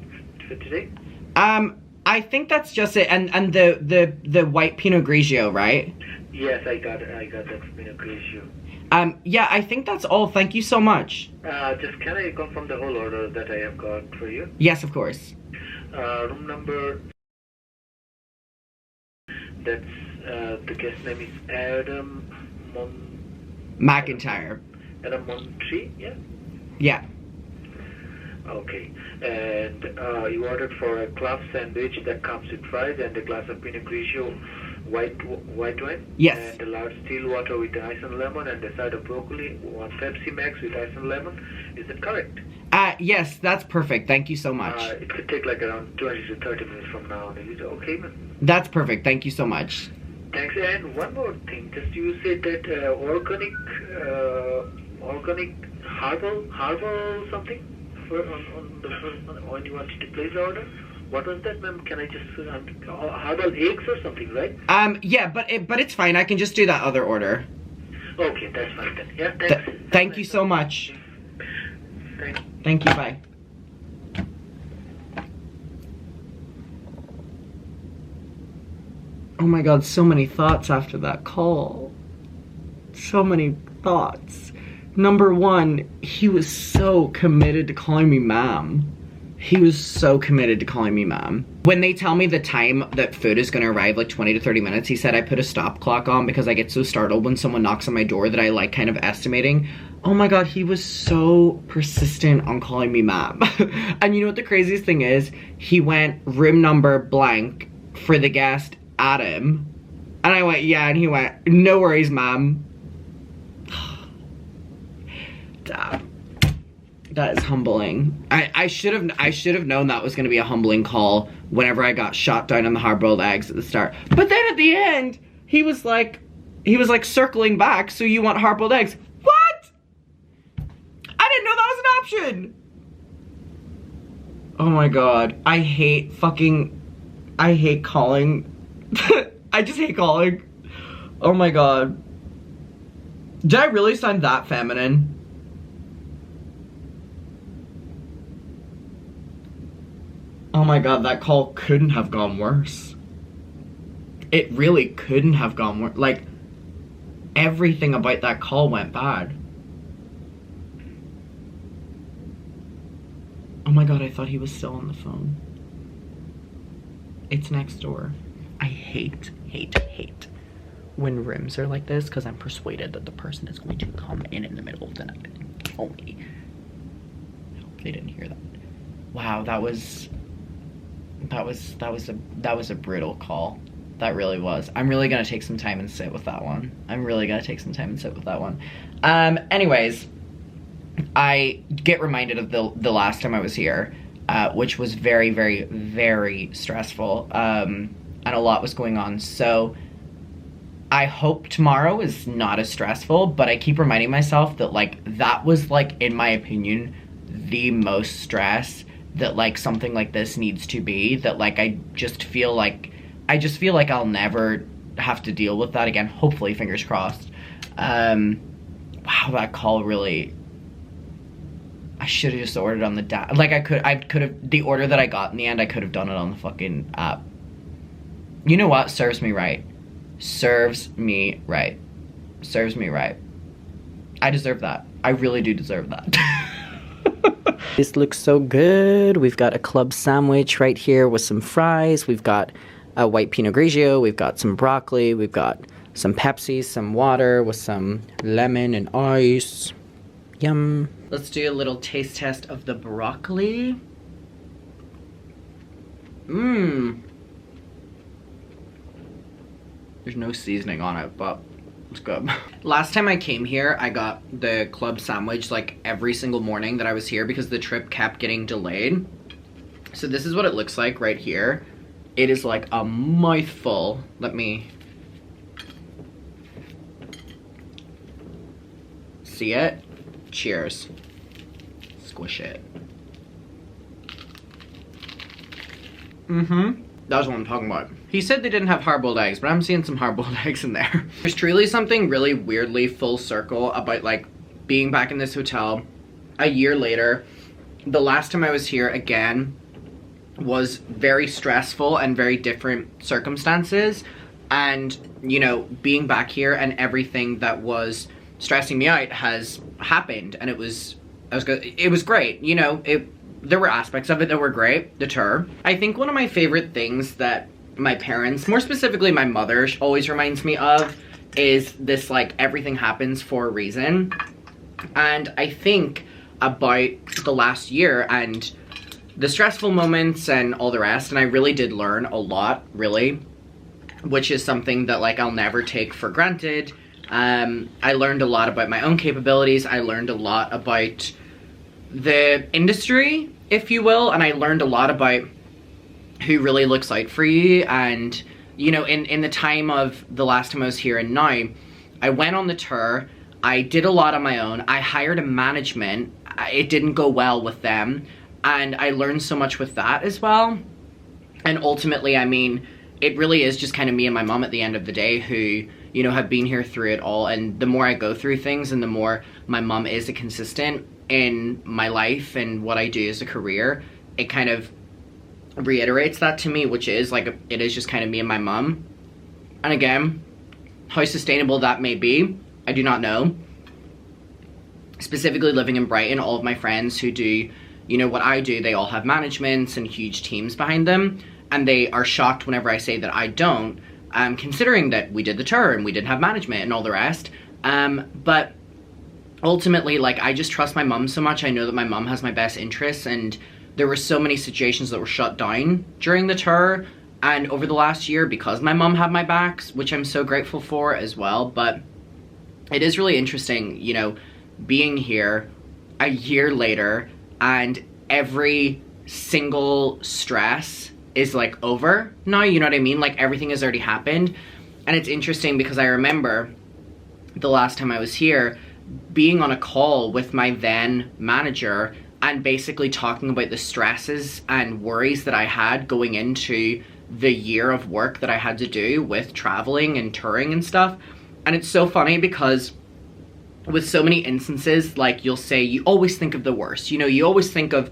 for today? I think that's just it, and the white Pinot Grigio, right? Yes, I got that Pinot Grigio. Yeah, I think that's all. Thank you so much. Just can I confirm the whole order that I have got for you? Yes, of course. Room number. That's the guest name is Adam McIntyre. Adam Montry, yeah. Yeah. Okay, and you ordered for a club sandwich that comes with fries and a glass of Pinot Grigio white wine. Yes. And a large still water with ice and lemon and a side of broccoli, one Pepsi Max with ice and lemon. Is that correct? Yes, that's perfect. Thank you so much. It could take like around 20 to 30 minutes from now. Is it okay, man? That's perfect. Thank you so much. Thanks. And one more thing, just you said that organic herbal something when you wanted to place the order. What was that, ma'am? Can I just herbal eggs or something, right? Yeah, but it's fine. I can just do that other order. Okay, that's fine then. Yeah, thanks. Thank you so much. Thanks. Thank you. Bye. Oh my god, so many thoughts after that call. So many thoughts. Number one, he was so committed to calling me ma'am. He was so committed to calling me ma'am. When they tell me the time that food is gonna arrive, like 20 to 30 minutes, he said I put a stop clock on because I get so startled when someone knocks on my door that I like kind of estimating. Oh my god, he was so persistent on calling me ma'am. And you know what the craziest thing is? He went room number blank for the guest Adam. And I went, yeah, and he went, no worries, ma'am. Damn. That is humbling. I should have known that was gonna be a humbling call whenever I got shot down on the hard-boiled eggs at the start. But then at the end, he was like circling back, so you want hard-boiled eggs. What? I didn't know that was an option. Oh my god. I hate calling I just hate calling. Oh my god. Did I really sound that feminine? Oh my god, that call couldn't have gone worse. It really couldn't have gone worse. Like, everything about that call went bad. Oh my god, I thought he was still on the phone. It's next door. I hate when rooms are like this because I'm persuaded that the person is going to come in the middle of the night and kill me. I hope they didn't hear that. Wow, that was a brutal call. That really was. I'm really gonna take some time and sit with that one. Anyways, I get reminded of the last time I was here, which was very, very, very stressful, and a lot was going on. So I hope tomorrow is not as stressful, but I keep reminding myself that, like, that was, like, in my opinion, the most stress that, like, something like this needs to be. That, like, I just feel like I'll never have to deal with that again. Hopefully, fingers crossed. Wow, that call really... I should have just ordered on the like, I could have, the order that I got in the end, I could have done it on the fucking app. You know what? Serves me right. Serves me right. I deserve that. I really do deserve that. This looks so good. We've got a club sandwich right here with some fries. We've got a white Pinot Grigio. We've got some broccoli. We've got some Pepsi, some water with some lemon and ice. Yum. Let's do a little taste test of the broccoli. Mmm. There's no seasoning on it, but it's good. Last time I came here, I got the club sandwich like every single morning that I was here because the trip kept getting delayed. So this is what it looks like right here. It is like a mouthful. Let me see it. Cheers. Squish it. That's what I'm talking about. He said they didn't have hard-boiled eggs, but I'm seeing some hard-boiled eggs in there. There's truly something really weirdly full circle about, like, being back in this hotel a year later. The last time I was here again was very stressful and very different circumstances. And, you know, being back here and everything that was stressing me out has happened, and it was great. You know, there were aspects of it that were great. The tour. I think one of my favorite things that my parents, more specifically my mother, always reminds me of is this, like, everything happens for a reason. And I think about the last year and the stressful moments and all the rest, and I really did learn a lot, really, which is something that, like, I'll never take for granted. I learned a lot about my own capabilities. I learned a lot about the industry, if you will, and I learned a lot about who really looks out for you. And, you know, in the time of the last time I was here and now, I went on the tour, I did a lot on my own, I hired a management, it didn't go well with them, and I learned so much with that as well. And ultimately, I mean, it really is just kind of me and my mom at the end of the day who, you know, have been here through it all. And the more I go through things and the more my mom is a consistent in my life and what I do as a career, it kind of reiterates that to me, which is like, it is just kind of me and my mom. And again, how sustainable that may be, I do not know. Specifically living in Brighton, all of my friends who do, you know, what I do, they all have managements and huge teams behind them, and they are shocked whenever I say that I don't, considering that we did the tour and we didn't have management and all the rest. But ultimately, like, I just trust my mom so much. I know that my mom has my best interests, and there were so many situations that were shut down during the tour and over the last year because my mom had my backs, which I'm so grateful for as well. But it is really interesting, you know, being here a year later and every single stress is like over now, you know what I mean? Like, everything has already happened. And it's interesting because I remember the last time I was here being on a call with my then manager and basically talking about the stresses and worries that I had going into the year of work that I had to do with traveling and touring and stuff. And it's so funny because with so many instances, like, you'll say you always think of the worst. You know, you always think of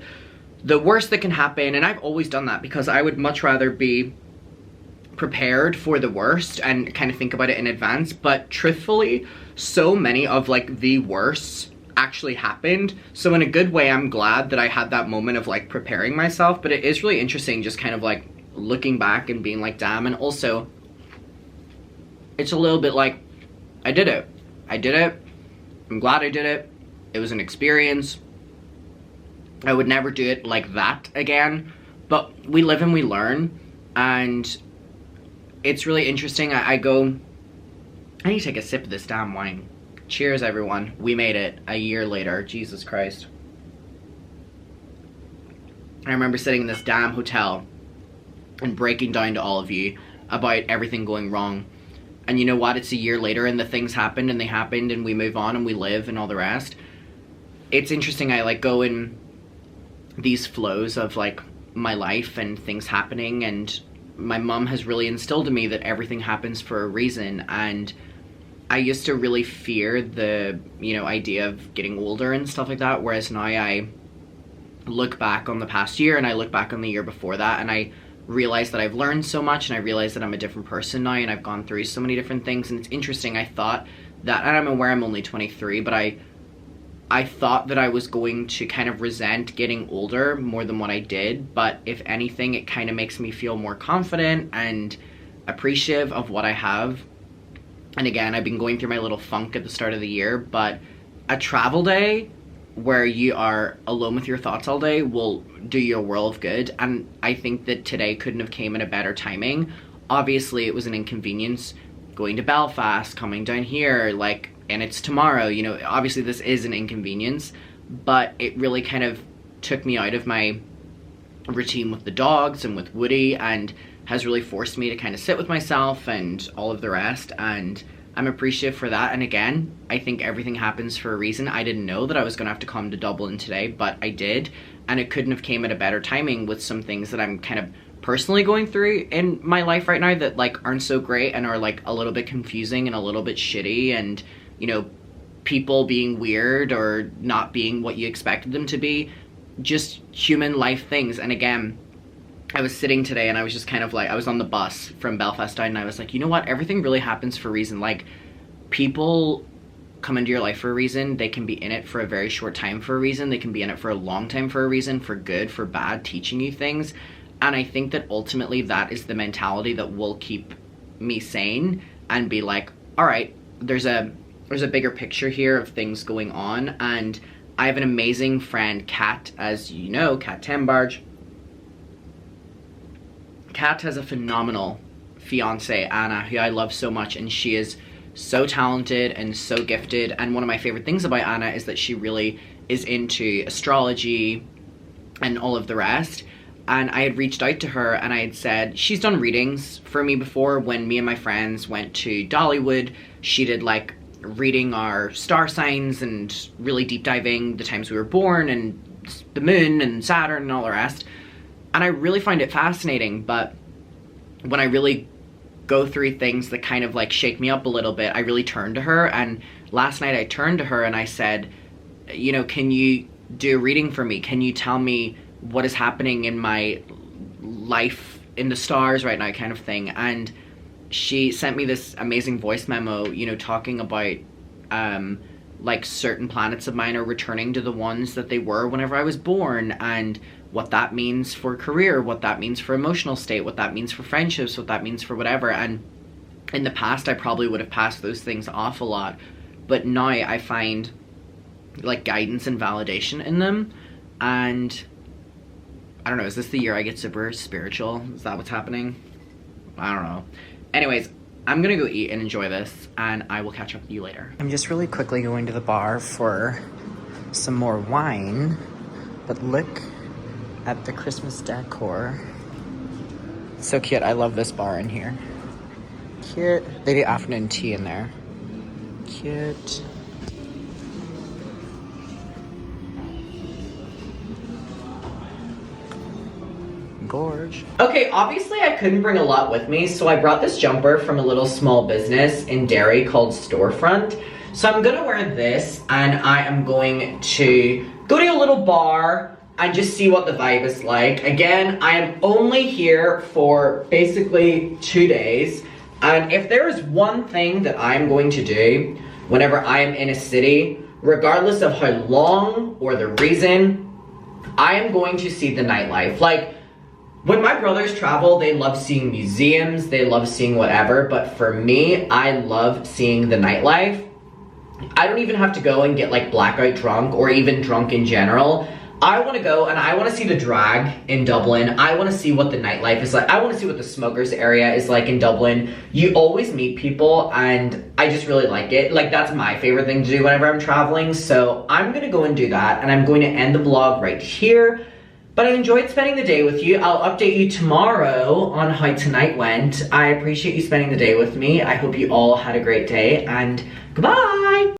the worst that can happen, and I've always done that because I would much rather be prepared for the worst and kind of think about it in advance. But truthfully, so many of like the worst actually happened. So in a good way, I'm glad that I had that moment of like preparing myself. But it is really interesting just kind of like looking back and being like, damn. And also, it's a little bit like, I did it. I'm glad I did it. It was an experience. I would never do it like that again. But we live and we learn. And it's really interesting. I need to take a sip of this damn wine. Cheers, everyone. We made it a year later. Jesus Christ. I remember sitting in this damn hotel and breaking down to all of you about everything going wrong. And you know what? It's a year later and the things happened and they happened and we move on and we live and all the rest. It's interesting. I like go in these flows of like my life and things happening, and my mom has really instilled in me that everything happens for a reason. And I used to really fear the, you know, idea of getting older and stuff like that, whereas now I look back on the past year and I look back on the year before that and I realize that I've learned so much, and I realize that I'm a different person now and I've gone through so many different things. And it's interesting, I thought that, and I'm aware I'm only 23, but I thought that I was going to kind of resent getting older more than what I did. But if anything, it kind of makes me feel more confident and appreciative of what I have. And again, I've been going through my little funk at the start of the year, but a travel day where you are alone with your thoughts all day will do you a world of good. And I think that today couldn't have came at a better timing. Obviously, it was an inconvenience going to Belfast, coming down here, like, and it's tomorrow, you know, obviously this is an inconvenience, but it really kind of took me out of my routine with the dogs and with Woody, and has really forced me to kind of sit with myself and all of the rest. And I'm appreciative for that. And again, I think everything happens for a reason. I didn't know that I was going to have to come to Dublin today, but I did. And it couldn't have came at a better timing with some things that I'm kind of personally going through in my life right now that like aren't so great and are like a little bit confusing and a little bit shitty, and, you know, people being weird or not being what you expected them to be, just human life things. And again, I was sitting today and I was just kind of like, I was on the bus from Belfast down and I was like, you know what, everything really happens for a reason. Like, people come into your life for a reason. They can be in it for a very short time for a reason. They can be in it for a long time for a reason, for good, for bad, teaching you things. And I think that ultimately that is the mentality that will keep me sane and be like, all right, there's a bigger picture here of things going on. And I have an amazing friend, Kat, as you know, Kat Tembarge. Kat has a phenomenal fiance, Anna, who I love so much, and she is so talented and so gifted. And one of my favorite things about Anna is that she really is into astrology and all of the rest. And I had reached out to her and I had said, she's done readings for me before. When me and my friends went to Dollywood, she did like reading our star signs and really deep diving the times we were born and the moon and Saturn and all the rest. And I really find it fascinating, but when I really go through things that kind of like shake me up a little bit, I really turn to her. And last night I turned to her and I said, you know, can you do a reading for me? Can you tell me what is happening in my life in the stars right now, kind of thing? And she sent me this amazing voice memo, you know, talking about like certain planets of mine are returning to the ones that they were whenever I was born, and what that means for career, what that means for emotional state, what that means for friendships, what that means for whatever. And in the past, I probably would have passed those things off a lot, but now I find like guidance and validation in them. And I don't know, is this the year I get super spiritual? Is that what's happening? I don't know. Anyways, I'm gonna go eat and enjoy this, and I will catch up with you later. I'm just really quickly going to the bar for some more wine, but look at the Christmas decor. So cute. I love this bar in here. Cute. They do afternoon tea in there. Cute. gorge. Okay, obviously I couldn't bring a lot with me, so I brought this jumper from a little small business in Derry called Storefront. So I'm gonna wear this, and I am going to go to a little bar and just see what the vibe is like. Again, I am only here for basically 2 days, and if there is one thing that I'm going to do whenever I am in a city, regardless of how long or the reason, I am going to see the nightlife. Like, when my brothers travel, they love seeing museums, they love seeing whatever, but for me, I love seeing the nightlife. I don't even have to go and get like blackout drunk or even drunk in general. I want to go and I want to see the drag in Dublin. I want to see what the nightlife is like. I want to see what the smokers area is like in Dublin. You always meet people and I just really like it. Like, that's my favorite thing to do whenever I'm traveling. So I'm going to go and do that, and I'm going to end the vlog right here. But I enjoyed spending the day with you. I'll update you tomorrow on how tonight went. I appreciate you spending the day with me. I hope you all had a great day, and goodbye!